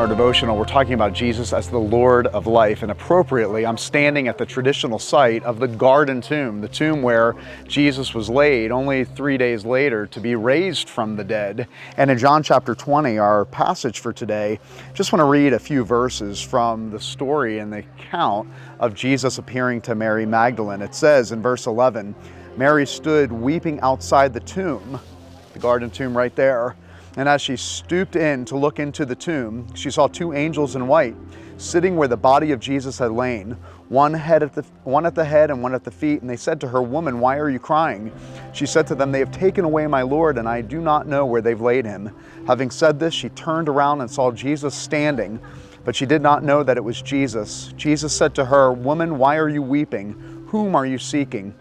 our devotional, we're talking about Jesus as the Lord of life, and appropriately, I'm standing at the traditional site of the garden tomb, the tomb where Jesus was laid only 3 days later to be raised from the dead. And in John chapter 20, our passage for today, just want to read a few verses from the story and the account of Jesus appearing to Mary Magdalene. It says in verse 11, Mary stood weeping outside the tomb, the garden tomb right there. And as she stooped in to look into the tomb, she saw two angels in white sitting where the body of Jesus had lain, one at the head and one at the feet. And they said to her, "Woman, why are you crying?" She said to them, "They have taken away my Lord, and I do not know where they've laid him." Having said this, she turned around and saw Jesus standing, but she did not know that it was Jesus. Jesus said to her, "Woman, why are you weeping? Whom are you seeking?"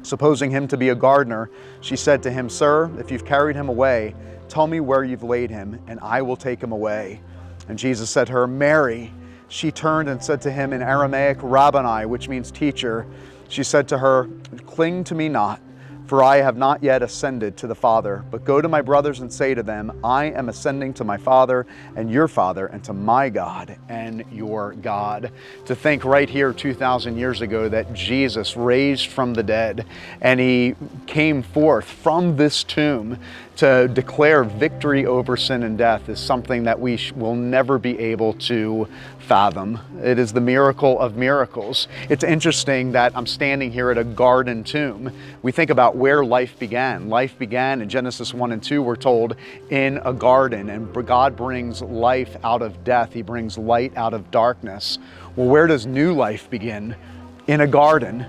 Supposing him to be a gardener, she said to him, "Sir, if you've carried him away, tell me where you've laid him, and I will take him away." And Jesus said to her, "Mary." She turned and said to him in Aramaic, "Rabboni," which means teacher. She said to her, "Cling to me not, for I have not yet ascended to the Father, but go to my brothers and say to them, I am ascending to my Father and your Father, and to my God and your God." To think right here 2,000 years ago that Jesus raised from the dead and he came forth from this tomb to declare victory over sin and death is something that we will never be able to fathom. It is the miracle of miracles. It's interesting that I'm standing here at a garden tomb. We think about where life began. Life began in Genesis 1 and 2, we're told, in a garden, and God brings life out of death. He brings light out of darkness. Well, where does new life begin? In a garden.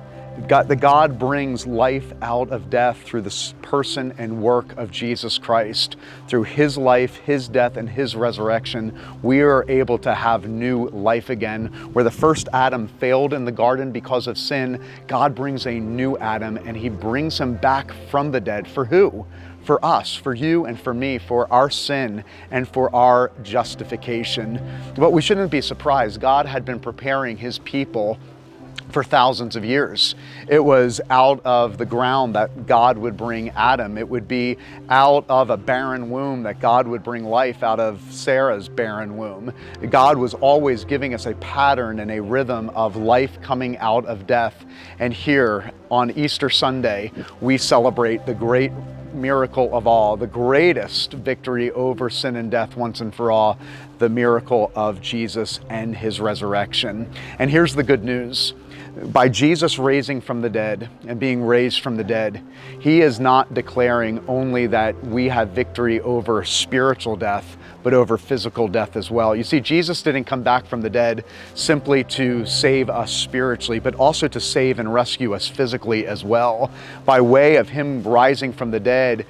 God brings life out of death through the person and work of Jesus Christ. Through his life, his death, and his resurrection, we are able to have new life again. Where the first Adam failed in the garden because of sin, God brings a new Adam, and he brings him back from the dead. For who? For us, for you and for me, for our sin and for our justification. But we shouldn't be surprised. God had been preparing his people for thousands of years. It was out of the ground that God would bring Adam. It would be out of a barren womb that God would bring life out of Sarah's barren womb. God was always giving us a pattern and a rhythm of life coming out of death. And here on Easter Sunday, we celebrate the great miracle of all, the greatest victory over sin and death once and for all, the miracle of Jesus and his resurrection. And here's the good news. By Jesus raising from the dead and being raised from the dead, he is not declaring only that we have victory over spiritual death, but over physical death as well. You see, Jesus didn't come back from the dead simply to save us spiritually, but also to save and rescue us physically as well. By way of him rising from the dead,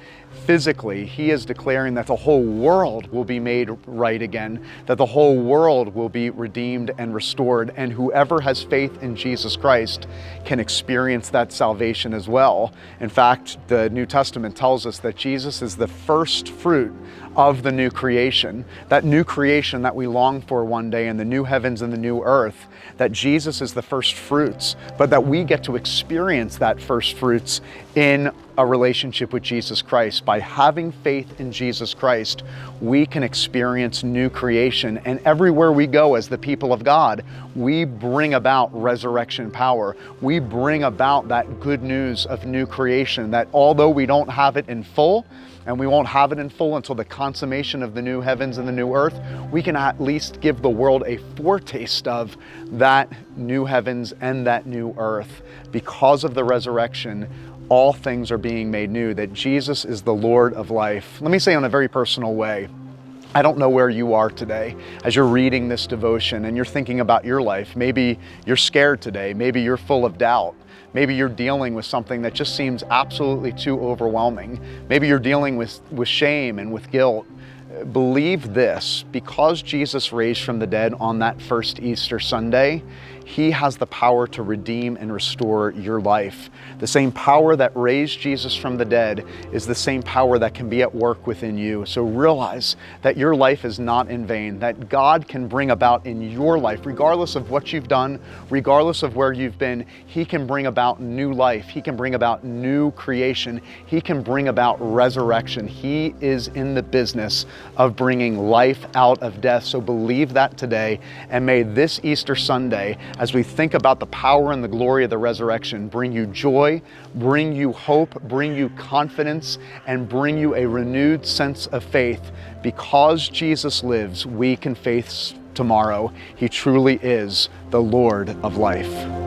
physically, he is declaring that the whole world will be made right again, that the whole world will be redeemed and restored, and whoever has faith in Jesus Christ can experience that salvation as well. In fact, the New Testament tells us that Jesus is the first fruit of the new creation, that new creation that we long for one day in the new heavens and the new earth, that Jesus is the first fruits, but that we get to experience that first fruits in a relationship with Jesus Christ. By having faith in Jesus Christ, we can experience new creation. And everywhere we go as the people of God, we bring about resurrection power. We bring about that good news of new creation, that although we don't have it in full, and we won't have it in full until the consummation of the new heavens and the new earth, we can at least give the world a foretaste of that new heavens and that new earth. Because of the resurrection, all things are being made new, that Jesus is the Lord of life. Let me say in a very personal way, I don't know where you are today as you're reading this devotion and you're thinking about your life. Maybe you're scared today. Maybe you're full of doubt. Maybe you're dealing with something that just seems absolutely too overwhelming. Maybe you're dealing with shame and with guilt. Believe this, because Jesus raised from the dead on that first Easter Sunday, He has the power to redeem and restore your life. The same power that raised Jesus from the dead is the same power that can be at work within you. So realize that your life is not in vain, that God can bring about in your life, regardless of what you've done, regardless of where you've been, He can bring about new life. He can bring about new creation. He can bring about resurrection. He is in the business of bringing life out of death. So believe that today, and may this Easter Sunday, as we think about the power and the glory of the resurrection, bring you joy, bring you hope, bring you confidence, and bring you a renewed sense of faith. Because Jesus lives, we can face tomorrow. He truly is the Lord of life.